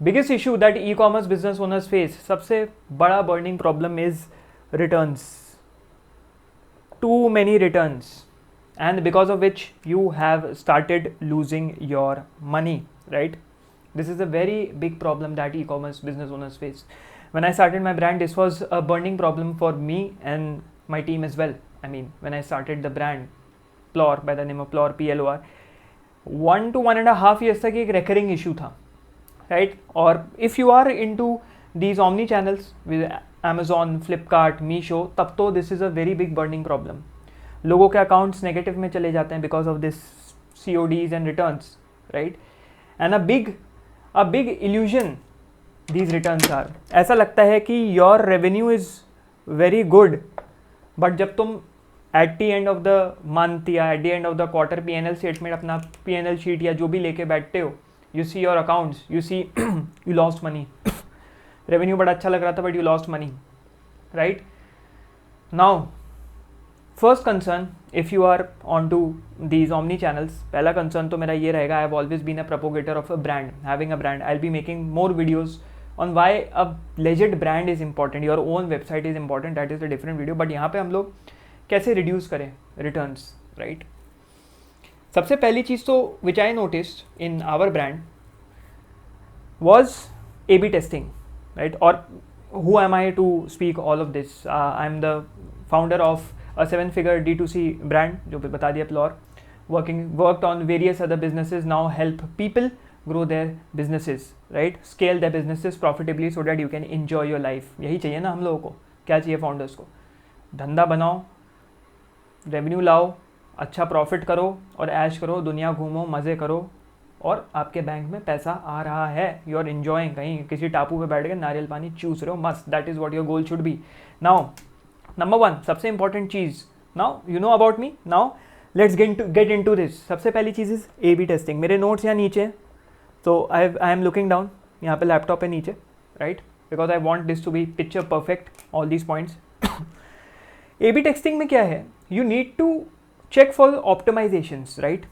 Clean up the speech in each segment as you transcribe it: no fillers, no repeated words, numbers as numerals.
Biggest issue that ecommerce business owners face, सबसे बड़ा burning problem is returns. Too many returns, and because of which you have started losing your money, right? This is a very big problem that e-commerce business owners face. When I started my brand, this was a burning problem for me and my team as well. I mean, when I started the brand Plor, by the name of Plor, PLOR, 1 to 1.5 years तक एक recurring issue था, right? और if you are into these omni channels with Amazon, Flipkart, Meesho, तब तो this is a very big burning problem. लोगों के accounts negative में चले जाते हैं because of this CODs and returns, right? And a big illusion these returns are. ऐसा लगता है कि your revenue is very good, but जब तुम at the end of the month या at the end of the quarter PNL statement, अपना PNL sheet या जो भी लेके बैठते हो, you see your accounts, you see you lost money. Revenue बड़ा अच्छा लग रहा था but you lost money, right? Now first concern, if you are on to these omni channels, पहला कंसर्न तो मेरा ये रहेगा, I have always been a propagator of a brand, having a brand. I will be making more videos on why a legit brand is important, your own website is important, that is a different video. But यहाँ पे हम लोग कैसे reduce करें returns, right? सबसे पहली चीज़ तो which I noticed in our brand was A/B testing, right? और who am I to speak all of this? I am the founder of a 7-figure D2C brand, जो भी बता दिया, Plor. Worked on various other businesses, now help people grow their businesses, right? Scale their businesses profitably so that you can enjoy your life. यही चाहिए ना हम लोगों को. क्या चाहिए फाउंडर्स को? धंधा बनाओ, रेवेन्यू लाओ, अच्छा प्रॉफिट करो और ऐश करो, दुनिया घूमो, मज़े करो, और आपके बैंक में पैसा आ रहा है. यू आर एंजॉइंग, कहीं किसी टापू पे बैठ के नारियल पानी चूस रहे हो, मस्त. That is what your goal should be. Now number 1, सबसे important cheese, now you know about me, now let's get into this. सबसे पहली चीज़ इज A/B टेस्टिंग. मेरे नोट्स यहाँ नीचे, तो आई एम लुकिंग डाउन, यहाँ पे लैपटॉप है नीचे, right? Because I want this to be picture perfect, all these points. A/B testing में क्या है? You need to check for optimizations, right?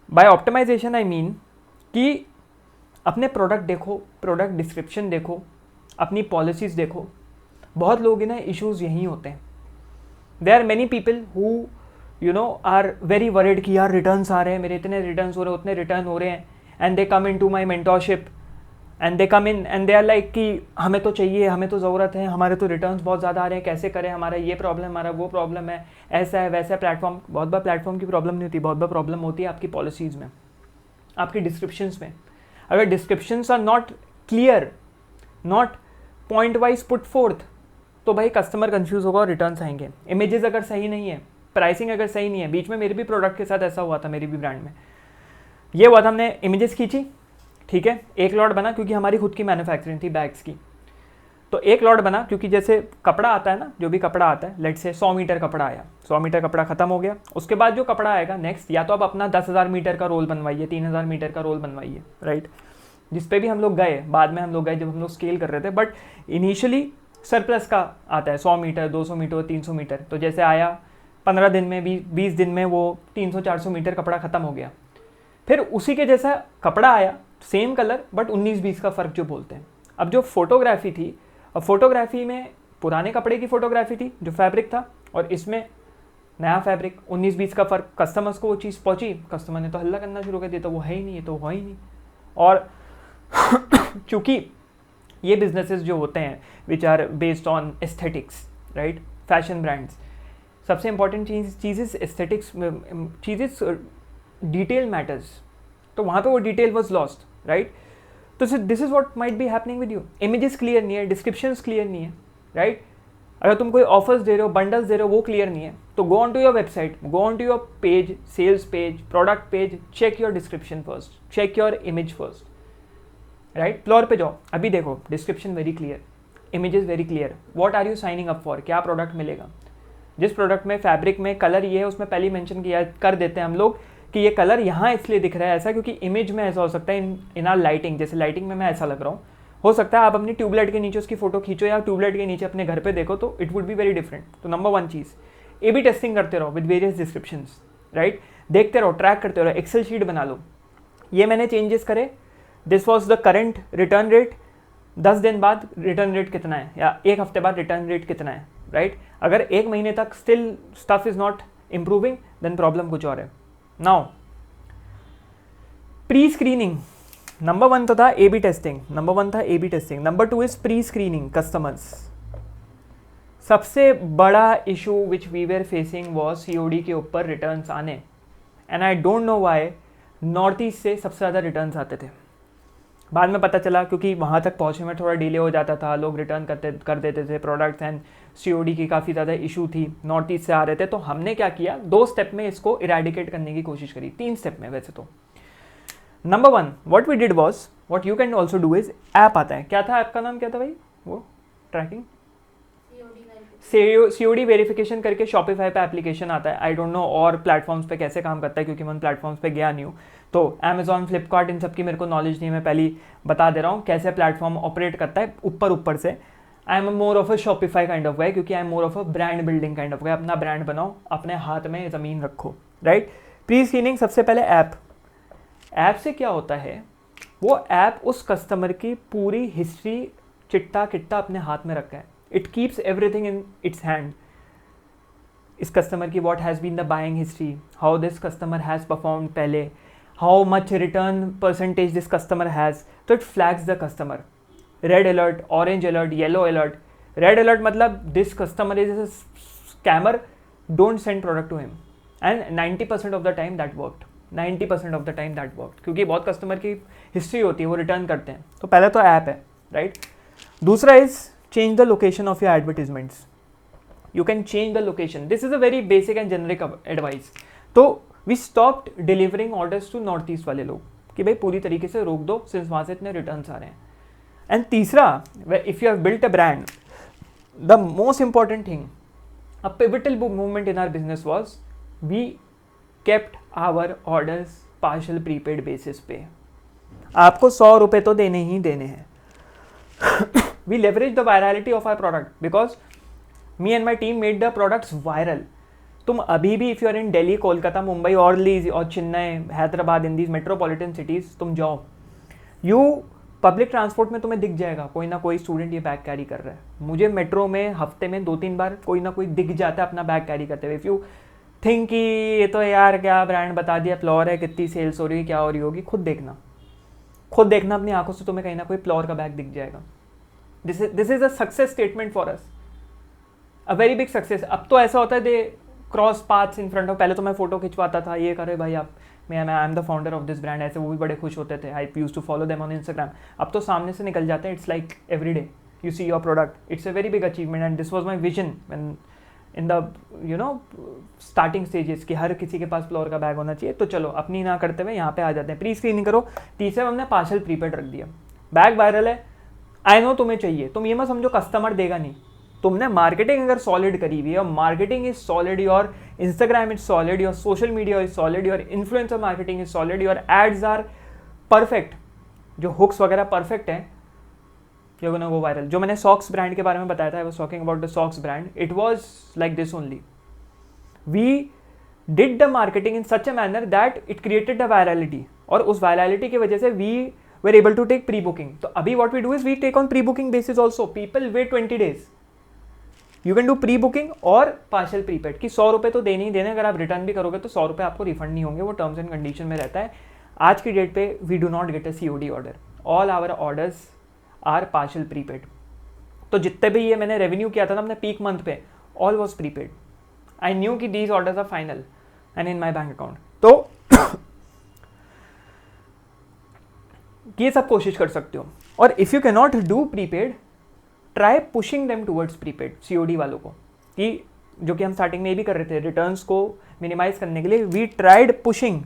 By optimization I mean कि अपने प्रोडक्ट देखो, प्रोडक्ट डिस्क्रिप्शन देखो, अपनी पॉलिसीज़ देखो. बहुत लोग ना इश्यूज़ यहीं होते हैं. There are many people who you know are very worried कि यार रिटर्न्स आ रहे हैं, मेरे इतने रिटर्न्स हो रहे हैं, उतने रिटर्न हो रहे हैं, and they come in to my mentorship and they come in and they are like कि हमें तो चाहिए, हमें तो ज़रूरत है, हमारे तो रिटर्न्स बहुत ज़्यादा आ रहे हैं, कैसे करें, हमारा ये प्रॉब्लम, हमारा वो प्रॉब्लम है, ऐसा है वैसा है. प्लेटफॉर्म, बहुत बार प्लेटफॉर्म की प्रॉब्लम नहीं होती, बहुत बार प्रॉब्लम होती है आपकी पॉलिसीज़ में, आपकी डिस्क्रिप्शंस में. अगर descriptions are not clear, not point wise put forth, तो भाई कस्टमर कंफ्यूज होगा और रिटर्न्स आएंगे. इमेजेस अगर सही नहीं है, प्राइसिंग अगर सही नहीं है, बीच में मेरे भी प्रोडक्ट के साथ ऐसा हुआ था, मेरी भी ब्रांड में ये हुआ था. हमने इमेजेस खींची, ठीक है, एक लॉट बना, क्योंकि हमारी खुद की मैन्युफैक्चरिंग थी बैग्स की, तो एक लॉट बना. क्योंकि जैसे कपड़ा आता है ना, जो भी कपड़ा आता है, लेट से 100 मीटर कपड़ा आया, 100 मीटर कपड़ा खत्म हो गया. उसके बाद जो कपड़ा आएगा नेक्स्ट, या तो आप अपना 10,000 मीटर का रोल बनवाइए, 3,000 मीटर का रोल बनवाइए, राइट? जिस पे भी हम लोग गए, बाद में हम लोग गए जब हम लोग स्केल कर रहे थे, बट इनिशियली सरप्लस का आता है 100 मीटर, 200 मीटर, 300 मीटर. तो जैसे आया 15 दिन में, 20 दिन में वो 300-400 मीटर कपड़ा खत्म हो गया. फिर उसी के जैसा कपड़ा आया, सेम कलर, बट 19-20 का फ़र्क जो बोलते हैं. अब जो फोटोग्राफी थी, अब फोटोग्राफी में पुराने कपड़े की फोटोग्राफी थी जो फैब्रिक था, और इसमें नया फैब्रिक, 19-20 का फ़र्क. कस्टमर्स को वो चीज़ पहुंची, कस्टमर ने तो हल्ला करना शुरू कर दिया, तो वो है ही नहीं, ये तो हो ही नहीं. और चूँकि ये बिजनेसेस जो होते हैं which are based on aesthetics, right? Fashion brands, सबसे इंपॉर्टेंट चीज़ एस्थेटिक्स, चीज़ेस डिटेल मैटर्स. तो वहाँ पे वो डिटेल वॉज लॉस्ट, राइट? तो this is what might be happening with you. Images clear नहीं है, डिस्क्रिप्शंस क्लियर नहीं है, राइट? अगर तुम कोई ऑफर्स दे रहे हो, बंडल्स दे रहे हो, वो क्लियर नहीं है, तो go on to your website, go on to your page, sales page, product page, check your description first, check your image first, right? प्लॉर पे जाओ, अभी देखो description very clear, images very clear, what are you signing up for, क्या product मिलेगा. जिस product में fabric में कलर ये है, उसमें पहले मेंशन किया कर देते हैं हम लोग कि ये कलर यहाँ इसलिए दिख रहा है ऐसा, क्योंकि इमेज में ऐसा हो सकता है इन आर लाइटिंग, जैसे लाइटिंग में मैं ऐसा लग रहा हूँ, हो सकता है आप अपनी ट्यूबलाइट के नीचे उसकी फोटो खींचो या ट्यूबलाइट के नीचे अपने घर पे देखो, तो it would be very different. तो नंबर 1 चीज़, A/B टेस्टिंग करते रहो विद वेरियस डिस्क्रिप्शंस, राइट? देखते रहो, ट्रैक करते रहो, एक्सेल शीट बना लो. ये मैंने चेंजेस करे, this was the current return rate, 10 दिन बाद रिटर्न रेट कितना है या एक हफ्ते बाद रिटर्न रेट कितना है, राइट? अगर एक महीने तक still stuff is not improving then problem कुछ और है. नाउ प्री स्क्रीनिंग, नंबर 1 तो था A B testing, number 2 is pre screening customers. सबसे बड़ा issue which we were facing was COD के ऊपर रिटर्न्स आने, and I don't know why north east से सबसे ज़्यादा रिटर्न्स आते थे. बाद में पता चला क्योंकि वहाँ तक पहुँचने में थोड़ा डिले हो जाता था, लोग रिटर्न कर देते थे प्रोडक्ट्स, एंड COD की काफ़ी ज़्यादा इशू थी, नॉर्थ ईस्ट से आ रहे थे. तो हमने क्या किया, 2 स्टेप में इसको इरेडिकेट करने की कोशिश करी, 3 स्टेप में वैसे तो. Number 1 what we did was, what you can also do is, app आता है. क्या था ऐप का नाम, क्या था भाई वो ट्रैकिंग, COD वेरिफिकेशन करके शॉपिफाई पे एप्लीकेशन आता है. आई डोंट नो और प्लेटफॉर्म्स पे कैसे काम करता है क्योंकि मैं उन प्लेटफॉर्म्स पे गया नहीं हूँ. तो अमेजॉन, फ्लिपकार्ट, इन सब की मेरे को नॉलेज नहीं है, मैं पहले बता दे रहा हूँ कैसे प्लेटफॉर्म ऑपरेट करता है ऊपर से. I am more of a Shopify kind of guy क्योंकि I am more of a brand building kind of guy. अपना ब्रांड बनाओ, अपने हाथ में ज़मीन रखो, राइट? प्री स्क्रीनिंग सबसे पहले ऐप से क्या होता है, वो ऐप उस कस्टमर की पूरी हिस्ट्री चिट्टा अपने हाथ में रखा है. It keeps everything in its hand. इस कस्टमर की what has been the buying history, how this customer has perform पहले, how much return percentage this customer has. तो it flags the customer, red alert, orange alert, yellow alert. Red alert मतलब this customer is a scammer, don't send product to him. And 90% of the time that worked, 90% of the time that worked, क्योंकि बहुत customer की history होती है, वो return करते हैं. तो पहले तो ऐप है, राइट? दूसरा is change the location of your advertisements. You can change the location. This is a very basic and generic advice. तो we stopped delivering orders to north east वाले लोग कि भाई पूरी तरीके से रोक दो since वहाँ से इतने returns आ रहे हैं. And तीसरा, if you have built a brand, the most important thing, a pivotal movement in our business was we kept our orders partial prepaid basis पे. आपको 100 रुपये तो देने ही देने हैं. We leverage the virality of our product because me and my team made the products viral. तुम अभी भी if you are in Delhi, Kolkata, Mumbai और Chennai, Hyderabad, in these metropolitan cities तुम जाओ, यू पब्लिक ट्रांसपोर्ट में तुम्हें दिख जाएगा कोई ना कोई स्टूडेंट ये बैग कैरी कर रहा है. मुझे मेट्रो में हफ्ते में 2-3 बार कोई ना कोई दिख जाता है अपना बैग कैरी करते हुए. इफ़ यू थिंक कि ये तो यार क्या ब्रांड बता दिया, फ्लोर है, कितनी सेल्स हो रही है, क्या हो रही होगी, खुद देखना अपनी आंखों से, तुम्हें कहीं ना कोई फ्लोर का बैग दिख जाएगा. This is a success statement for us, a very big success. अब तो ऐसा होता है they cross paths in front of. पहले तो मैं फोटो खिंचवाता था, ये करे भाई आप, मैं I am the founder of this brand, ऐसे वो भी बड़े खुश होते थे. I used to follow them on Instagram. अब तो सामने से निकल जाते हैं. It's like every day you see your product. It's a very big achievement and this was my vision when in the starting stages कि हर किसी के पास फ्लोर का बैग होना चाहिए. तो चलो अपनी ना करते हुए यहाँ पे आ जाते हैं, प्री स्क्रीनिंग करो. तीसरे में हमने पार्शल प्रीपेड रख दिया. बैग वायरल है, आई नो तुम्हें चाहिए, तुम ये मत समझो कस्टमर देगा नहीं. तुमने मार्केटिंग अगर सॉलिड करी हुई है, और marketing is solid, your Instagram is solid, your social media is solid, your influencer marketing is solid, your ads are perfect, जो हुक्स वगैरह परफेक्ट हैं, यू गोना गो वायरल. जो मैंने सॉक्स ब्रांड के बारे में बताया था, I was talking about the socks brand, it was like this only. We did the marketing in such a manner that it created the virality, और उस virality की वजह से we were able to take pre-booking. तो अभी what we do is we take on pre-booking basis also. People wait 20 days. You can do pre-booking और partial prepaid कि 100 रुपये तो देने ही देने. अगर आप रिटर्न भी करोगे तो 100 रुपये आपको रिफंड नहीं होंगे, वो टर्म्स एंड कंडीशन में रहता है. आज की डेट पे we do not get a COD order. All our orders are partial prepaid. तो जितने भी ये मैंने रेवेन्यू किया था ना अपने पीक मंथ पे, all was prepaid. I knew कि these orders are final and in my bank account. तो ये सब कोशिश कर सकते हो. और if you can not do prepaid, try pushing them towards prepaid COD वालों को, कि जो कि हम स्टार्टिंग में भी कर रहे थे रिटर्न्स को मिनिमाइज करने के लिए. वी ट्राइड पुशिंग,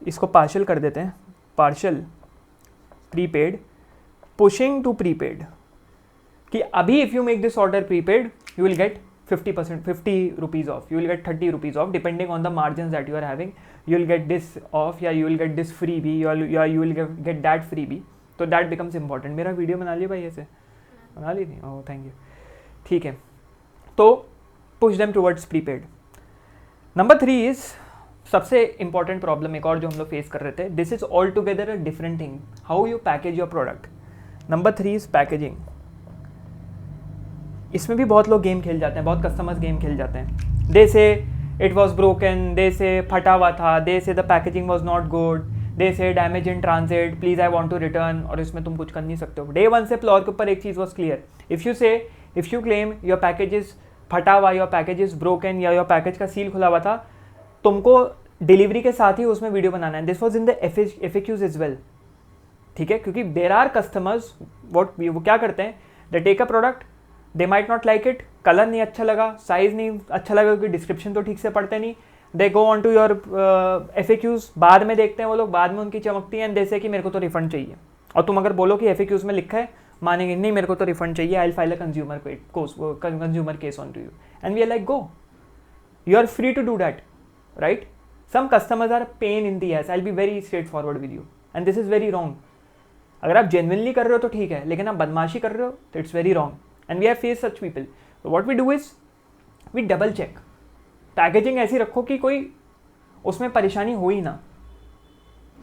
इसको पार्शल कर देते हैं, partial prepaid, pushing to prepaid, कि अभी if you make this order prepaid you will get 50 rupees off, you will get 30 rupees off depending on the margins that you are having. You will get this off, या you will get this freebie, या you will get that freebie. तो that becomes important. मेरा video बना लिया भाई, ऐसे बना ली थी, ओह थैंक यू. ठीक है, तो push them towards prepaid. Number 3 is सबसे इंपॉर्टेंट प्रॉब्लम एक और जो हम लोग फेस कर रहे थे, this is all together a different thing, how you package your product. Number 3 is packaging. इसमें भी बहुत लोग गेम खेल जाते हैं, बहुत कस्टमर्स गेम खेल जाते हैं. दे से इट वॉज ब्रोकन, दे से फटा हुआ था, they say the packaging was not good, they say damage in transit, please I want to return. और इसमें तुम कुछ कर नहीं सकते हो. डे 1 से फ्लोर के ऊपर एक चीज़ was clear, if you claim your package is फटा हुआ, योर पैकेज इज ब्रोकन, या योर पैकेज का सील खुला हुआ था, तुमको डिलीवरी के साथ ही उसमें वीडियो बनाना है. This was in the FAQs is well. ठीक है, क्योंकि देर आर कस्टमर्स वो क्या करते हैं, they take a product, they might not like it, colour नहीं अच्छा लगा, साइज नहीं अच्छा लगा, क्योंकि डिस्क्रिप्शन तो ठीक से पढ़ते नहीं. They go on to your FAQs, बाद में देखते हैं वो लोग, बाद में उनकी चमकती है, एंड जैसे कि मेरे को तो रिफंड चाहिए. और तुम अगर बोलो कि FAQs में लिखा है, मानेंगे नहीं, मेरे को तो रिफंड चाहिए, I will file a consumer case on to you. And we are like, go, you are free to do that, right. Some customers are pain in the ass, I will be very straightforward with you, and this is very wrong. अगर आप genuinely कर रहे हो तो ठीक है, लेकिन आप बदमाशी कर रहे हो तो it's very wrong. And we have face such people. So what we do is we double check. Packaging ऐसी रखो कि कोई उसमें परेशानी हो ही ना.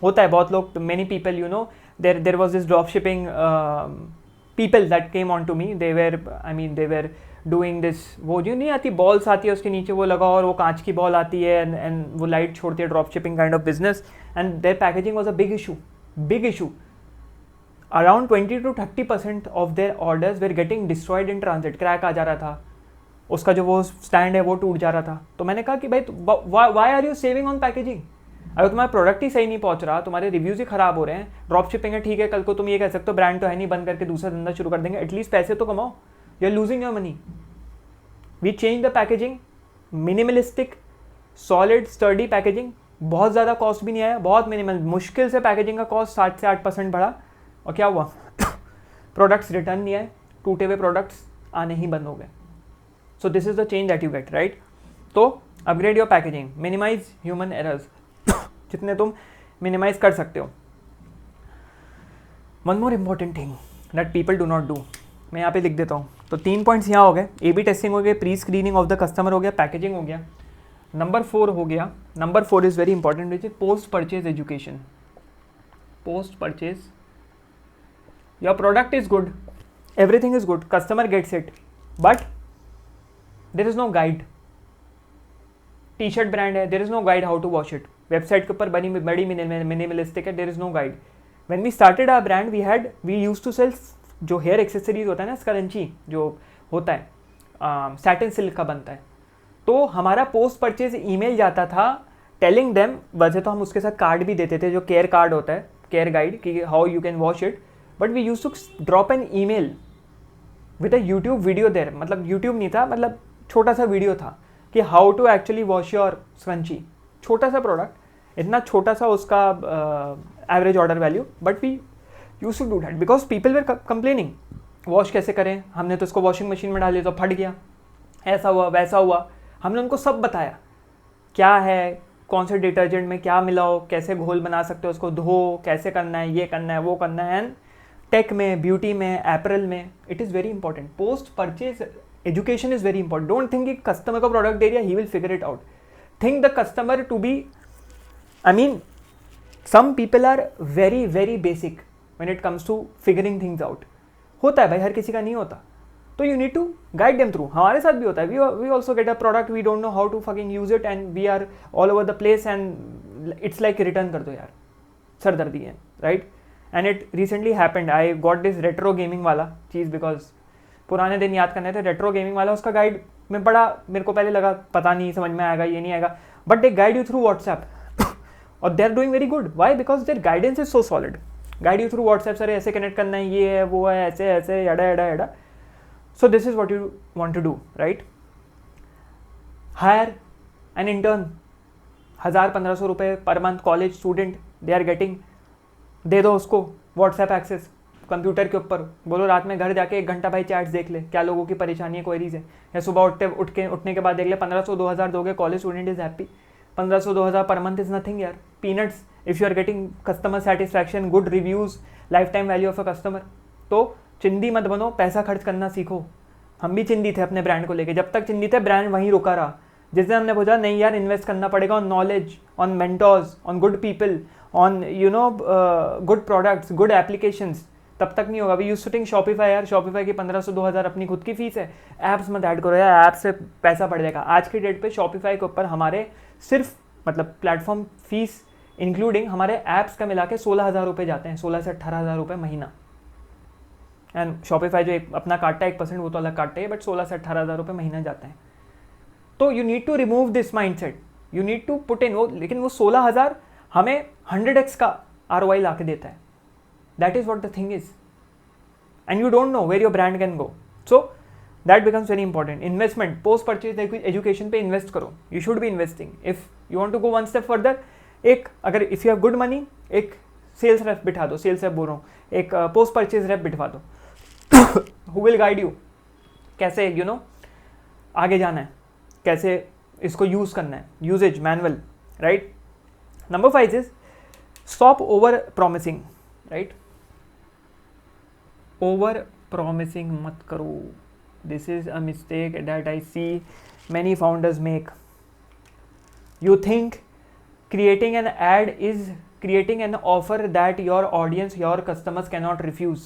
होता है बहुत लोग, many people, you know, there was this drop shipping people that came on to me. They were doing this, वो जो नहीं आती बॉल्स आती है उसके नीचे वो लगा, और वो कांच की बॉल आती है एंड वो लाइट छोड़ती है, drop shipping kind of business. And their packaging was a big issue. Around 20 to 30% of their orders were getting destroyed in transit. Crack आ जा रहा था, उसका जो वो स्टैंड है वो टूट जा रहा था. तो मैंने कहा कि भाई why are you saving on packaging? अगर तुम्हारा प्रोडक्ट ही सही नहीं पहुंच रहा, तुम्हारे रिव्यूज़ ही खराब हो रहे हैं, ड्रॉप शिपिंग है ठीक है, कल को तुम ये कह सकते हो ब्रांड तो है नहीं, बंद करके दूसरा धंधा शुरू कर देंगे, एटलीस्ट पैसे तो कमाओ. You are losing your money. We change the packaging, minimalistic, solid, sturdy packaging. बहुत ज़्यादा कॉस्ट भी नहीं आया, बहुत मिनिमल. मुश्किल से पैकेजिंग का कॉस्ट 7 से 8% बढ़ा. और क्या हुआ? प्रोडक्ट्स रिटर्न नहीं आए, टूटे हुए प्रोडक्ट्स आने ही बंद हो गए. So this is the change that you get, right. तो upgrade your packaging, minimize human errors जितने तुम मिनिमाइज कर सकते हो. One more important thing that people do not do, मैं यहाँ पे लिख देता हूँ. तो 3 पॉइंट्स यहाँ हो गए. A/B टेस्टिंग हो गया, pre screening of the customer हो गया, पैकेजिंग हो गया. नंबर 4 हो गया. Number 4 is very important, which is post purchase education. Post purchase, your product is good, everything is good, customer gets it, but there is no guide. T-shirt brand है, there is no guide how to wash it. Website के ऊपर बड़ी minimalistic है, there is no guide. When we started our brand, we used to sell जो hair accessories होता है ना, स्करंची जो होता है सैटिन सिल्क का बनता है. तो हमारा पोस्ट परचेज ईमेल जाता था टेलिंग देम, वैसे तो हम उसके साथ कार्ड भी देते थे जो केयर कार्ड होता है, केयर गाइड कि how you can wash it. But we use to drop an email with a YouTube video there. मतलब यूट्यूब नहीं था, मतलब छोटा सा वीडियो था कि how to actually wash your scrunchie. छोटा सा प्रोडक्ट, इतना छोटा सा उसका average order value, but we use to do that because people were complaining. Wash कैसे करें, हमने तो उसको वॉशिंग मशीन में डाल दिया तो फट गया, ऐसा हुआ वैसा हुआ. हमने उनको सब बताया क्या है, कौन से डिटर्जेंट में क्या मिलाओ, कैसे घोल बना सकते हो, उसको धो कैसे करना है, ये करना है वो करना है. एंड टेक में, ब्यूटी में, एपरल में, it is very important. Post purchase education is very important. Don't think कि कस्टमर का प्रोडक्ट एरिया ही will figure it out. Think the customer to be, I mean some people are very very basic when it comes to figuring things out. होता है भाई, हर किसी का नहीं होता, तो you need to guide them through. हमारे साथ भी होता है. We also get a product, we don't know how to fucking use it and we are all over the place and it's like return कर दो यार, सरदर्दी है, right. And it recently happened, I got this retro gaming वाला चीज़ because पुराने दिन याद करने थे. रेट्रो गेमिंग वाला, उसका गाइड में बड़ा मेरे को पहले लगा पता नहीं समझ में आएगा, ये नहीं आएगा, but they guide you through WhatsApp और they are doing very good. Why? Because their guidance is so solid. Guide you through WhatsApp, sir ऐसे कनेक्ट करना है, ये है वो है, ऐसे ऐसे एडा एडा एडा. So this is what you want to do, right. Hire an intern, 1000-1500 रुपये per month, college student they are getting. They दो उसको व्हाट्सएप एक्सेस कंप्यूटर के ऊपर, बोलो रात में घर जाके 1 घंटा भाई चैट्स देख ले, क्या लोगों की परेशानी है, क्वेरीज है. या सुबह उठने के बाद देख ले. 1500-2000 दोगे, college student is happy. 1500-2000 per month is nothing यार, peanuts if you are getting customer satisfaction, good reviews, lifetime value of a customer. तो चिंदी मत बनो, पैसा खर्च करना सीखो. हम भी चिंदी थे अपने ब्रांड को लेके, जब तक चिंदी थे ब्रांड वहीं रुका रहा. जिस दिन हमने बोला नहीं यार इन्वेस्ट करना पड़ेगा on knowledge, on mentors, on good people, on good products, good applications, तब तक नहीं होगा. We used to think Shopify, यार शॉपिफाई की 1500-2000 अपनी खुद की फीस है, ऐप्स मत ऐड करो यार, ऐप से पैसा बढ़ जाएगा. आज की डेट पे शॉपिफाई के ऊपर हमारे सिर्फ मतलब प्लेटफॉर्म फीस इंक्लूडिंग हमारे ऐप्स का मिला के 16,000 रुपये जाते हैं, 16 से 18,000 रुपये महीना. एंड शॉपिफाई जो अपना काटता है 1% वो तो अलग काटते हैं, बट 16 से 18,000 रुपये महीना जाते हैं. तो you need to remove this mindset, you need to put in वो, लेकिन वो 16,000 हमें 100x का ROI ला के देता है. That is what the thing is, and you don't know where your brand can go. So that becomes very important. Investment, post purchase education पे invest करो. You should be investing. If you want to go one step further, एक अगर if you have good money, एक sales rep बिठा दो, sales rape बोल रहा हूँ, एक पोस्ट परचेज रेप बिठवा दो, हु विल गाइड यू कैसे आगे जाना है, कैसे इसको यूज़ करना है, usage manual, right. Number 5 is stop over promising, right. Over promising मत करो. This is a mistake that I see many founders make. You think creating an ad is creating an offer that your audience, your customers cannot refuse,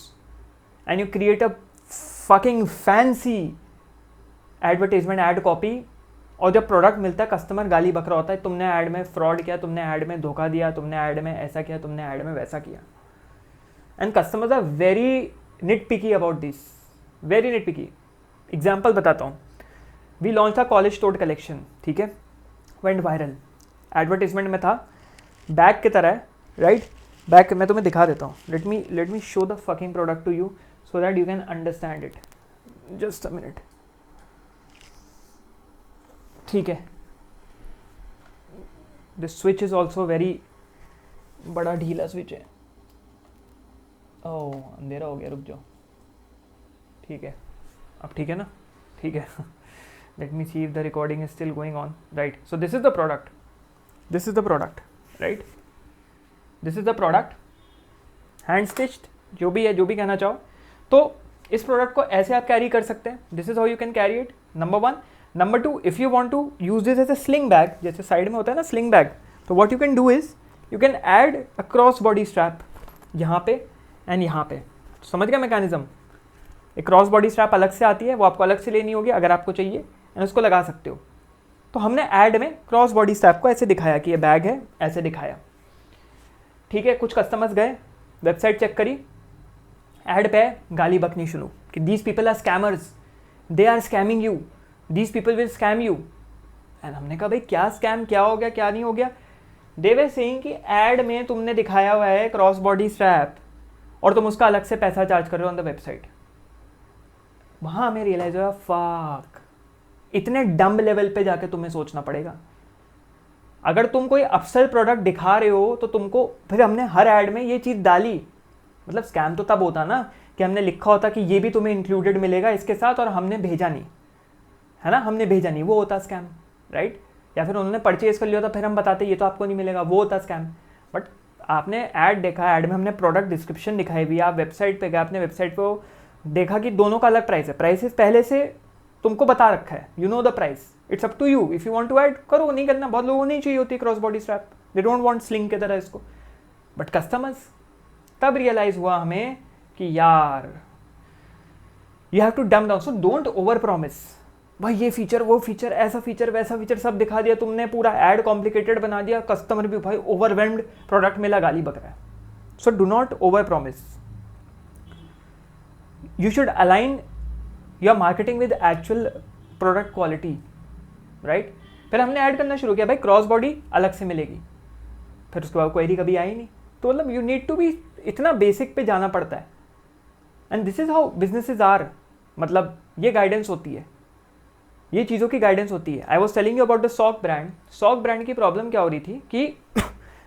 and you create a fucking fancy advertisement, ad copy, और जब product मिलता है customer गाली बक रहा होता है, तुमने add में फ्रॉड किया, तुमने ऐड में धोखा दिया, तुमने ऐड में ऐसा किया, तुमने ऐड में वैसा किया. And customers are very nit picky about this, very nit picky. Example बताता हूँ. वी लॉन्च था कॉलेज टोट कलेक्शन, ठीक है, वेंट वायरल. एडवर्टीजमेंट में था, बैग की तरह है, राइट. बैग मैं तुम्हें दिखा देता हूँ. Let me show the fucking product to you so that you can understand it. Just a minute, ठीक है. This switch is also very बड़ा ढीला स्विच है. ओह अंधेरा हो गया, रुक जाओ. ठीक है, अब ठीक है ना, ठीक है. Let me see if the recording is still going on, right. So this is the product, this is the product, right. this is the product, hand stitched, जो भी है, जो भी कहना चाहो. तो इस प्रोडक्ट को ऐसे आप कैरी कर सकते हैं. This is how you can carry it, number 1. Number 2, if you want to use this as a sling bag, जैसे साइड में होता है ना स्लिंग बैग, तो what you can do is you can add a cross body strap यहाँ पे and यहाँ पे. समझ गया मैकेनिज्म. एक क्रॉस बॉडी स्ट्रैप अलग से आती है, वो आपको अलग से लेनी होगी अगर आपको चाहिए, एंड उसको लगा सकते हो. तो हमने ऐड में क्रॉस बॉडी स्ट्रैप को ऐसे दिखाया कि ये बैग है, ऐसे दिखाया, ठीक है. कुछ कस्टमर्स गए, वेबसाइट चेक करी, ऐड पे गाली बकनी शुरू कि these people are scammers, they are scamming you, these people will scam you. And हमने कहा भाई क्या स्कैम, क्या हो गया, क्या नहीं हो गया. दे वर सेइंग कि ऐड में तुमने दिखाया हुआ है क्रॉस बॉडी स्ट्रैप और तुम उसका अलग से पैसा चार्ज कर रहे हो ऑन द वेबसाइट. वहाँ हमें रियलाइज हुआ फक, इतने डम्ब लेवल पे जाके तुम्हें सोचना पड़ेगा. अगर तुम कोई अपसेल प्रोडक्ट दिखा रहे हो तो तुमको, फिर हमने हर ऐड में ये चीज़ डाली. मतलब स्कैम तो तब होता ना कि हमने लिखा होता कि ये भी तुम्हें इंक्लूडेड मिलेगा इसके साथ, और हमने भेजा नहीं, है ना, हमने भेजा नहीं, वो होता स्कैम, राइट. या फिर उन्होंने परचेज कर लिया था, फिर हम बताते ये तो आपको नहीं मिलेगा, वो होता स्कैम. बट आपने ऐड देखा, ऐड में हमने प्रोडक्ट डिस्क्रिप्शन दिखाई हुई, आप वेबसाइट पे गए, आपने वेबसाइट पे देखा कि दोनों का अलग प्राइस है, प्राइसेस पहले से तुमको बता रखा है, you know the price. It's up to you, if you want to add करो, नहीं करना. बहुत लोगों को नहीं चाहिए होती cross body strap, they don't want sling की तरह इसको. बट कस्टमर्स, तब रियलाइज हुआ हमें कि यार you have to dumb down. So don't over promise. भाई ये फीचर, वो फीचर, ऐसा फीचर, वैसा फीचर सब दिखा दिया तुमने, पूरा ऐड कॉम्प्लिकेटेड बना दिया, कस्टमर भी भाई ओवरवेल्म्ड, प्रोडक्ट मिला गाली बक रहा है. So do not over promise. You should align your marketing with actual product quality, right. फिर हमने ऐड करना शुरू किया, भाई क्रॉस बॉडी अलग से मिलेगी. फिर उसके बाद क्वेरी कभी आई नहीं. तो मतलब यू नीड टू बी, इतना बेसिक पे जाना पड़ता है. And this is how businesses are. मतलब ये गाइडेंस होती है, ये चीज़ों की गाइडेंस होती है. I was telling you about the sock brand. Sock brand की प्रॉब्लम क्या हो रही थी कि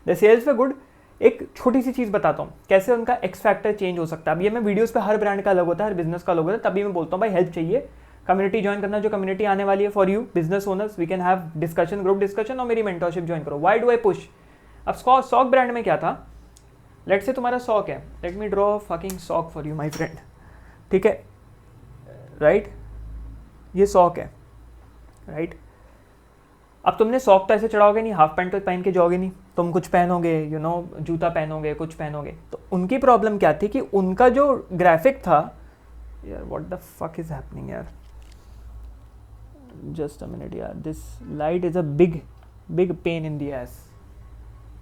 द सेल्स वे गुड. एक छोटी सी चीज़ बताता हूँ कैसे उनका एक्स फैक्टर चेंज हो सकता है. अब ये मैं वीडियोस पे हर ब्रांड का अलग होता है, हर बिजनेस का अलग होता है, तभी मैं बोलता हूँ भाई हेल्प चाहिए, कम्युनिटी ज्वाइन करना. जो कम्युनिटी आने वाली है for you business owners, we can have discussion, group discussion, और मेरी मेंटरशिप ज्वाइन करो. Why do I push. अब सॉक ब्रांड में क्या था, लेट से तुम्हारा सॉक है, let me draw fucking sock for you my friend, ठीक है, राइट. ये सॉक है, राइट. अब तुमने सॉक तो ऐसे चढ़ाओगे नहीं, हाफ पैंट तो पहन के जाओगे नहीं, तुम कुछ पहनोगे, जूता पहनोगे, कुछ पहनोगे। तो उनकी प्रॉब्लम क्या थी कि उनका जो ग्राफिक था, यार what the fuck is happening यार, जस्ट अ मिनट यार, this light is a big big pen in the S.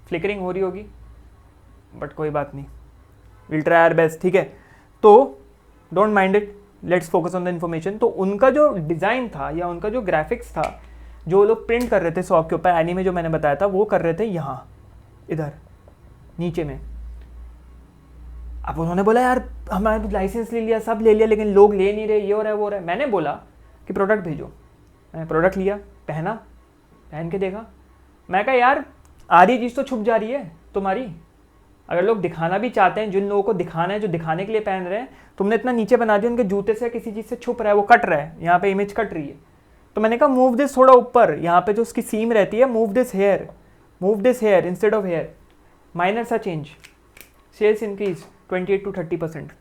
Flickering हो रही होगी बट कोई बात नहीं, विल ट्राई आवर बेस्ट, ठीक है। तो don't mind it, let's focus on the information. तो उनका जो डिज़ाइन था या उनका जो ग्राफिक्स था, जो लोग प्रिंट कर रहे थे सॉक के ऊपर, एनीमे जो मैंने बताया था, वो कर रहे थे यहाँ इधर नीचे में। अब उन्होंने बोला यार हमारे लाइसेंस ले लिया, सब ले लिया, लेकिन लोग ले नहीं रहे, ये हो रहा है वो हो रहा है। मैंने बोला कि प्रोडक्ट भेजो, मैंने प्रोडक्ट लिया, पहना, पहन के देखा, मैं कहा यार आधी चीज़ तो छुप जा रही है तुम्हारी। अगर लोग दिखाना भी चाहते हैं, जिन लोगों को दिखाना है, जो दिखाने के लिए पहन रहे हैं, तुमने इतना नीचे बना दिया, उनके जूते से किसी चीज़ से छुप रहा है, वो कट रहा है, यहाँ पे इमेज कट रही है। तो मैंने कहा मूव दिस थोड़ा ऊपर, यहाँ पे जो उसकी सीम रहती है, move this here instead of here, minor सा चेंज, सेल्स इंक्रीज 28 to 30%,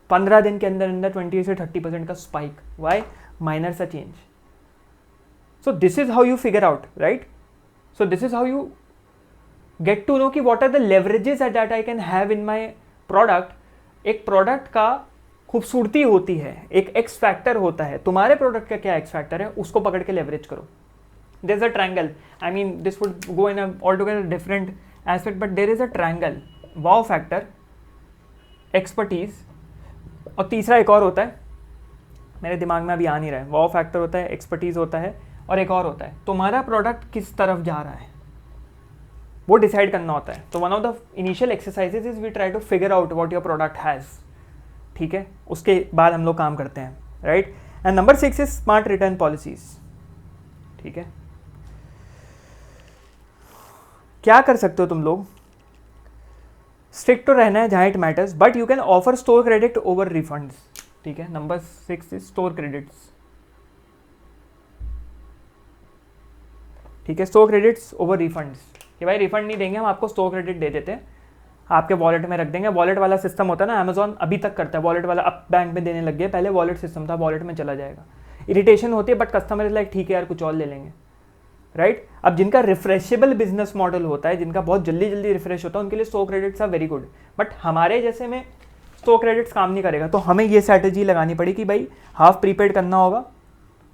15 दिन के अंदर अंदर 20 से 30% का स्पाइक। वाई? माइनर सा change. So this is how you figure out, right? So this is how you get to know कि what are the leverages that I can have in my product. एक product का खूबसूरती होती है, एक x factor होता है। तुम्हारे प्रोडक्ट का क्या एक्स फैक्टर है, उसको पकड़ के लेवरेज करो। There is a triangle, I mean this would go in all together different aspect, but there is a triangle, wow factor, expertise, और तीसरा एक और होता है, मेरे दिमाग में अभी आ नहीं रहा है। वाव फैक्टर होता है, एक्सपर्टीज होता है, और एक और होता है तुम्हारा प्रोडक्ट किस तरफ जा रहा है, वो डिसाइड करना होता है। तो one of the initial exercises is we try to figure out what your product has, ठीक है। उसके बाद हम लोग काम करते हैं, right. And number 6 is smart return policies, ठीक है। क्या कर सकते हो तुम लोग, स्ट्रिक्ट तो रहना है जहाँ it matters, but you can offer store credit over refunds, ठीक है। नंबर 6 इज स्टोर क्रेडिट्स, ठीक है। स्टोर क्रेडिट्स ओवर रिफंड्स, कि भाई रिफंड नहीं देंगे हम आपको, स्टोर क्रेडिट दे देते हैं, आपके वॉलेट में रख देंगे। वॉलेट वाला सिस्टम होता है ना, अमेजॉन अभी तक करता है वॉलेट वाला, अब बैंक में देने लग गया, पहले वॉलेट सिस्टम था, वॉलेट में चला जाएगा। इरिटेशन होती है, बट कस्टमर इज लाइक ठीक है यार कुछ और ले लेंगे, राइट। अब जिनका रिफ्रेशेबल बिजनेस मॉडल होता है, जिनका बहुत जल्दी जल्दी रिफ्रेश होता है, उनके लिए store credits are very good. But हमारे जैसे में स्टोर क्रेडिट्स काम नहीं करेगा, तो हमें ये स्ट्रैटेजी लगानी पड़ी कि भाई हाफ प्रीपेड करना होगा,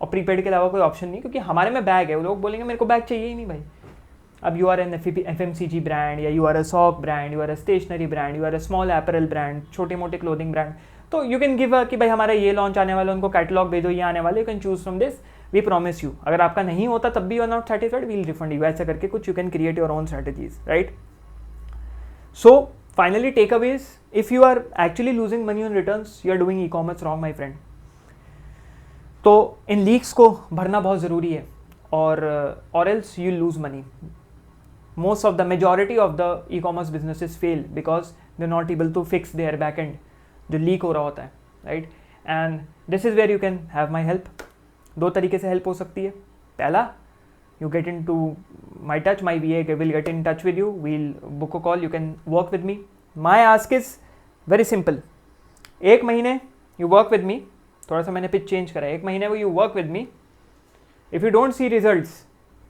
और प्रीपेड के अलावा कोई ऑप्शन नहीं, क्योंकि हमारे में बैग है। वो लोग बोलेंगे मेरे को बैग चाहिए ही नहीं भाई। अब you are an FMCG brand, या you are a sock brand, you are a stationery brand, you are a small apparel brand, छोटे मोटे क्लोथिंग ब्रांड, तो यू कैन गिव कि भाई हमारा ये लॉन्च आने वाला, उनको कैटलॉग भेजो, ये आने वाले, you can choose from this, we promise you. अगर आपका नहीं होता तब भी you are not satisfied, we'll refund you, ऐसा करके कुछ you can create your own strategies, right. So finally takeaways, if you are actually losing money on returns, you are doing e-commerce wrong my friend. तो इन leaks को भरना बहुत ज़रूरी है, और else you lose money. Most of the majority of the e-commerce businesses fail because they're not able to fix their backend जो leak हो रहा होता है, right? And this is where you can have my help. दो तरीके से help हो सकती है। पहला, you get into my touch, my VA will get in touch with you, we'll book a call, you can work with me. My ask is very simple. एक महीने you work with me, थोड़ा सा मैंने pitch change करा है, एक महीने वो you work with me, if you don't see results,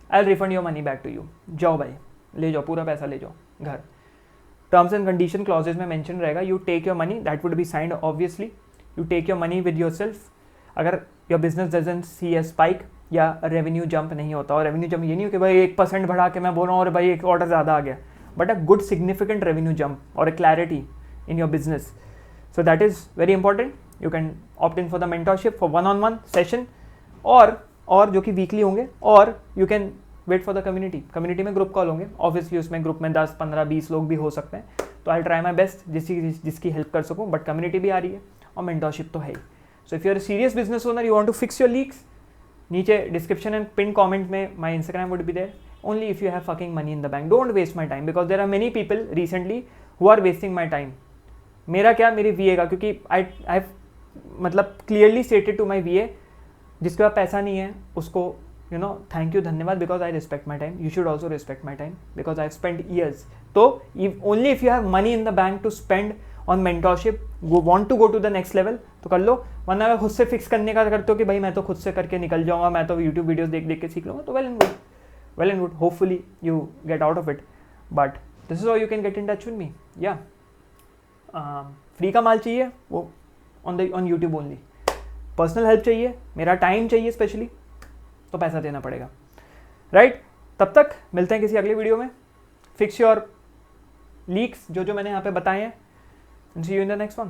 I'll refund your money back to you. जाओ भाई, ले जाओ, पूरा पैसा ले जाओ घर। टर्म्स एंड कंडीशन क्लॉजेज में मेंशन रहेगा, you take your money, that would be signed obviously, you take your money with yourself. अगर your business doesn't see a spike या रेवेन्यू जंप नहीं होता, और रेवेन्यू जंप ये नहीं हो कि भाई 1% बढ़ा के मैं बोल रहा हूँ और भाई एक ऑर्डर ज़्यादा आ गया, but a good significant revenue jump और a clarity in your business, so that is very important. You can opt in for the mentorship for 1-on-1 session, और जो कि वीकली होंगे, और you can wait for the community में group call होंगे, obviously उसमें group में 10, 15, 20 लोग भी हो सकते हैं, तो आई ट्राई माई बेस्ट जिसकी हेल्प कर सकूँ, बट कम्युनिटी भी आ रही है और मेंटरशिप तो है ही। So if you are a serious business owner, you want to fix your leaks, नीचे डिस्क्रिप्शन एंड पिन कमेंट में my Instagram would be there, only if you have fucking money in the bank, don't waste my time, because there are many people recently who are wasting my time. मेरा क्या, मेरी VA का, क्योंकि I मतलब clearly stated to my VA, जिसके पास पैसा नहीं है उसको thank you, धन्यवाद, because I respect my time. You should also respect my time because I've spent years. So only if you have money in the bank to spend on mentorship, want to go to the next level, तो कर लो, वरना अगर खुद से fix करने का करते हो कि भाई मैं तो खुद से करके निकल जाऊँगा, मैं तो यूट्यूब वीडियोस देख देख के सीख लूँगा, तो well and good, hopefully you get out of it, but this is how you can get in touch with me. या फ्री का माल चाहिए वो on YouTube only, personal help चाहिए, मेरा टाइम चाहिए स्पेशली, तो पैसा देना पड़ेगा, राइट? तब तक मिलते हैं किसी अगले वीडियो में। फिक्स योर लीक्स जो मैंने यहाँ पे बताए हैं, and see you in the next one.